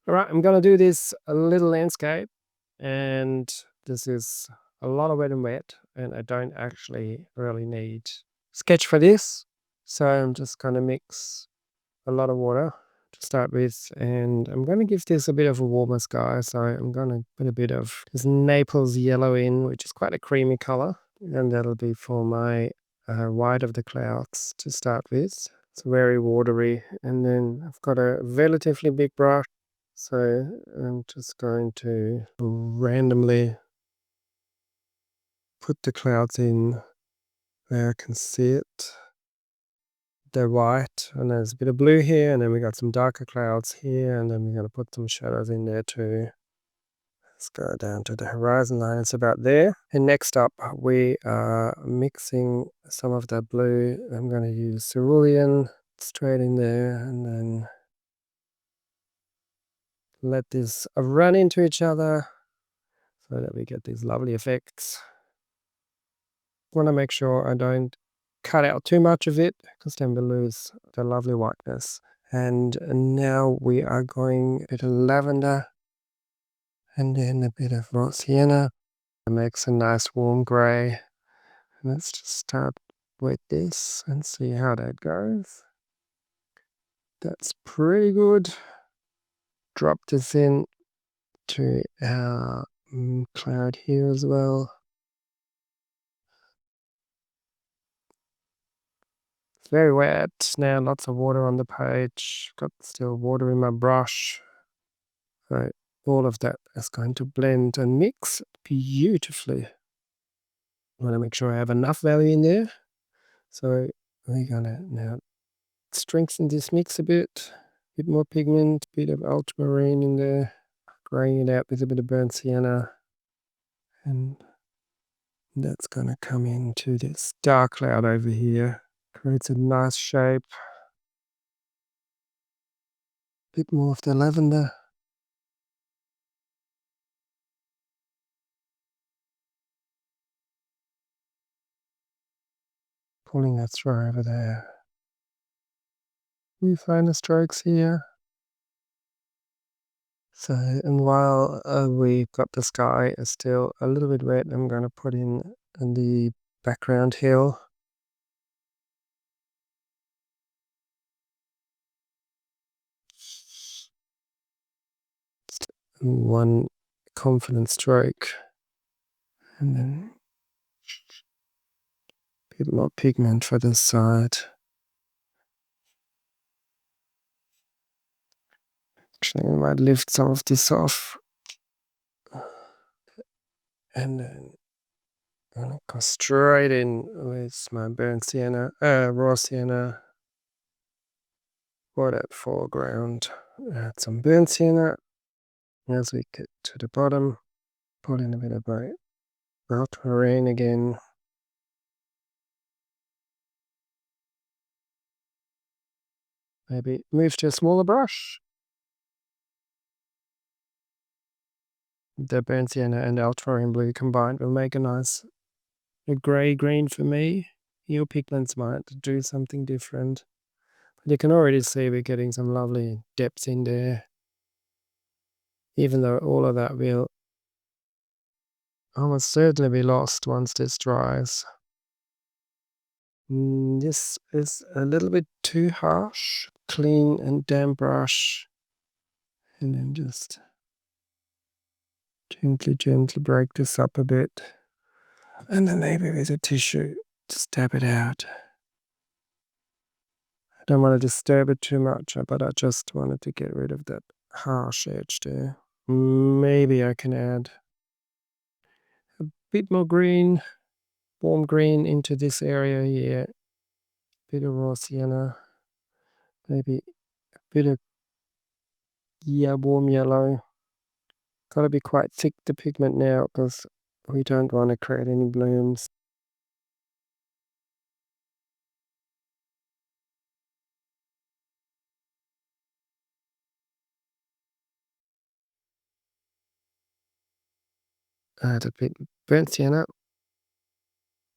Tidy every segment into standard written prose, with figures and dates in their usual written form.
Alright, I'm gonna do this a little landscape, and this is a lot of wet and wet, and I don't actually really need sketch for this. So I'm just gonna mix a lot of water to start with, and I'm gonna give this a bit of a warmer sky. So I'm gonna put a bit of this Naples yellow in, which is quite a creamy color, and that'll be for my white of the clouds to start with. It's very watery, and then I've got a relatively big brush, so I'm just going to randomly put the clouds in where I can see it. They're white, and there's a bit of blue here, and then we got some darker clouds here, and then we're going to put some shadows in there too. Let's go down to the horizon line. It's about there. And next up, we are mixing some of that blue. I'm going to use Cerulean straight in there, and then let this run into each other so that we get these lovely effects. Want to make sure I don't cut out too much of it, because then we lose the lovely whiteness. And now we are going a bit of lavender, and then a bit of raw sienna. It makes a nice warm grey. Let's just start with this and see how that goes. That's pretty good. Drop this in to our cloud here as well. It's very wet now, lots of water on the page. Got still water in my brush. So all of that is going to blend and mix beautifully. I want to make sure I have enough value in there. So we're gonna now strengthen this mix a bit more pigment, bit of ultramarine in there, graying it out with a bit of burnt sienna, and that's gonna come into this dark cloud over here. Creates a nice shape. Bit more of the lavender. Pulling that through over there. We find the strokes here. So, and while we've got the sky is still a little bit wet, I'm going to put in the background hill. One confident stroke, and then a bit more pigment for this side. Actually, I might lift some of this off, and then I'm gonna go straight in with my burnt sienna, raw sienna for that foreground. Add some burnt sienna as we get to the bottom. Put in a bit of my Ultramarine again. Maybe move to a smaller brush. The burnt sienna and ultramarine blue combined will make a nice grey-green for me. Your pigments might do something different. But you can already see we're getting some lovely depths in there. Even though all of that will almost certainly be lost once this dries. This is a little bit too harsh. Clean and damp brush. And then just gently break this up a bit. And then maybe with a tissue, just dab it out. I don't want to disturb it too much, but I just wanted to get rid of that harsh edge there. Maybe I can add a bit more green, warm green into this area here. Bit of raw sienna. Maybe a bit of warm yellow. Got to be quite thick, the pigment now, because we don't want to create any blooms. Add a bit burnt sienna.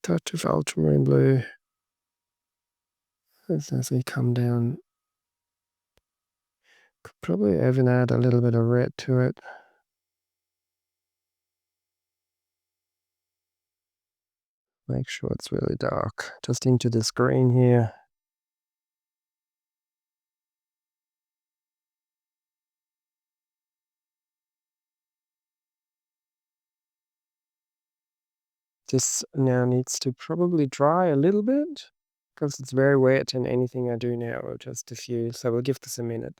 Touch of ultramarine blue. As we come down Could probably even add a little bit of red to it. Make sure it's really dark, just into this green here. This now needs to probably dry a little bit because it's very wet and anything I do now will just diffuse. So we'll give this a minute.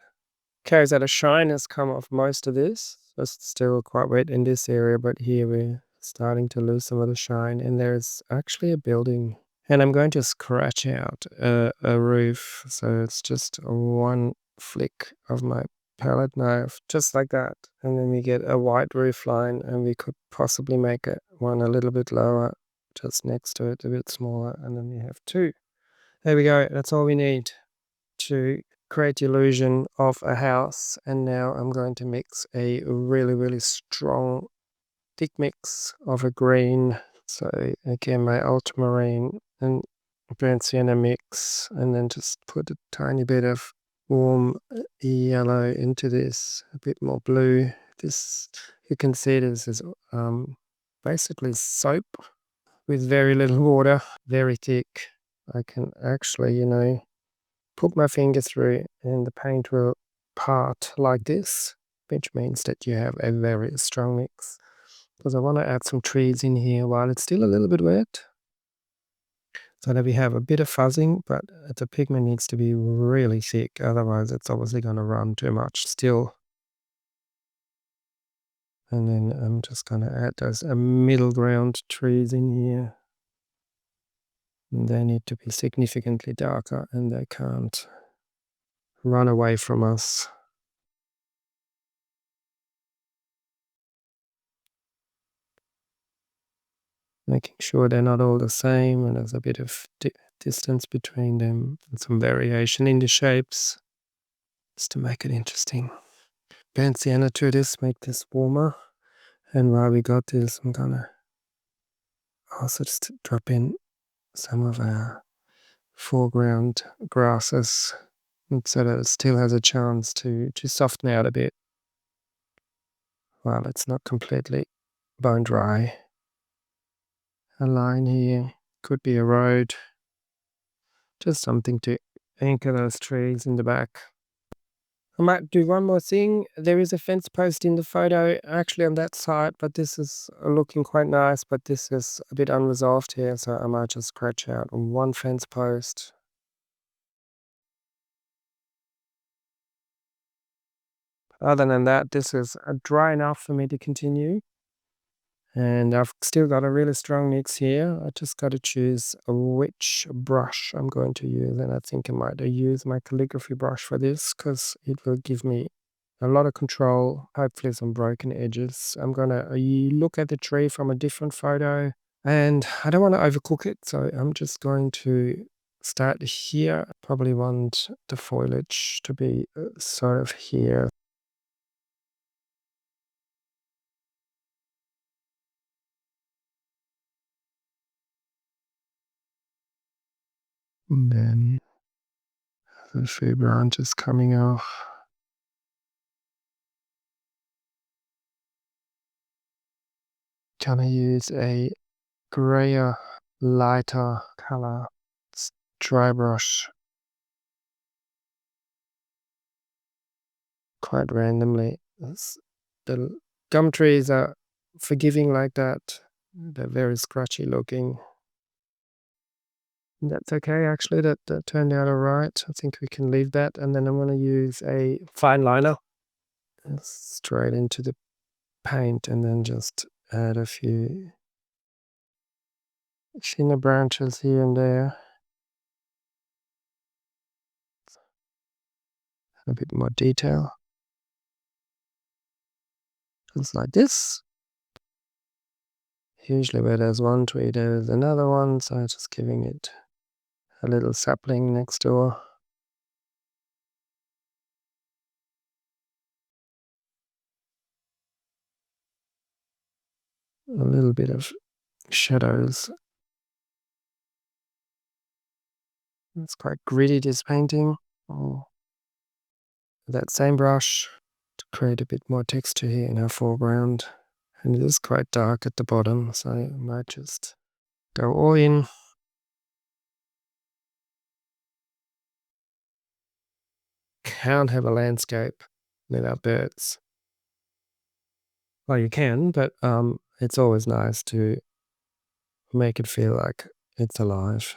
Okay, so the shine has come off most of this. It's still quite wet in this area, but here we're starting to lose some of the shine. And there's actually a building. And I'm going to scratch out a roof. So it's just one flick of my palette knife, just like that. And then we get a white roof line, and we could possibly make one a little bit lower, just next to it, a bit smaller. And then we have two. There we go. That's all we need to create the illusion of a house. And now I'm going to mix a really, really strong thick mix of a green. So again, my ultramarine and burnt sienna mix, and then just put a tiny bit of warm yellow into this, a bit more blue. This, you can see this is basically soap with very little water, very thick. I can actually, put my finger through and the paint will part like this, which means that you have a very strong mix. Because I want to add some trees in here while it's still a little bit wet, so that we have a bit of fuzzing, but the pigment needs to be really thick, otherwise it's obviously going to run too much still. And then I'm just going to add those middle ground trees in here. And they need to be significantly darker and they can't run away from us. Making sure they're not all the same and there's a bit of distance between them and some variation in the shapes, just to make it interesting. Burnt sienna to this, make this warmer. And while we got this, I'm gonna also just drop in some of our foreground grasses, so that it still has a chance to soften out a bit while it's not completely bone dry. A line here, could be a road, just something to anchor those trees in the back. I might do one more thing. There is a fence post in the photo actually on that side, but this is looking quite nice, but this is a bit unresolved here, so I might just scratch out one fence post. Other than that, this is dry enough for me to continue. And I've still got a really strong mix here. I just got to choose which brush I'm going to use. And I think I might use my calligraphy brush for this because it will give me a lot of control, hopefully some broken edges. I'm going to look at the tree from a different photo. And I don't want to overcook it, so I'm just going to start here. Probably want the foliage to be sort of here. And then the few branches coming off. Gonna use a grayer, lighter color dry brush quite randomly. The gum trees are forgiving like that. They're very scratchy looking. That's okay, actually. That turned out all right. I think we can leave that. And then I'm going to use a fine liner straight into the paint and then just add a few thinner branches here and there. A bit more detail. Just like this. Usually where there's one tree, there's another one, so I'm just giving it a little sapling next door. A little bit of shadows. It's quite gritty, this painting. Oh. that same brush to create a bit more texture here in our foreground. And it is quite dark at the bottom, so I might just go all in. Can't have a landscape without birds. Well, you can, but it's always nice to make it feel like it's alive.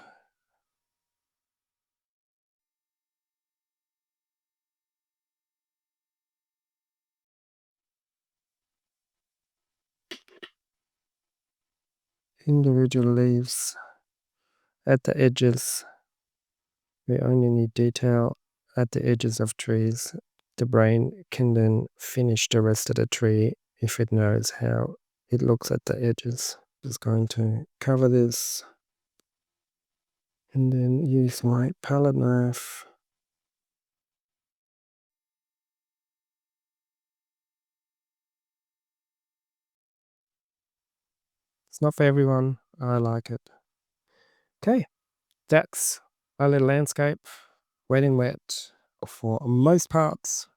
Individual leaves at the edges. We only need detail at the edges of trees. The brain can then finish the rest of the tree if it knows how it looks at the edges. Just going to cover this and then use my palette knife. It's not for everyone. I like it. Okay, that's a little landscape, wet in wet for most parts.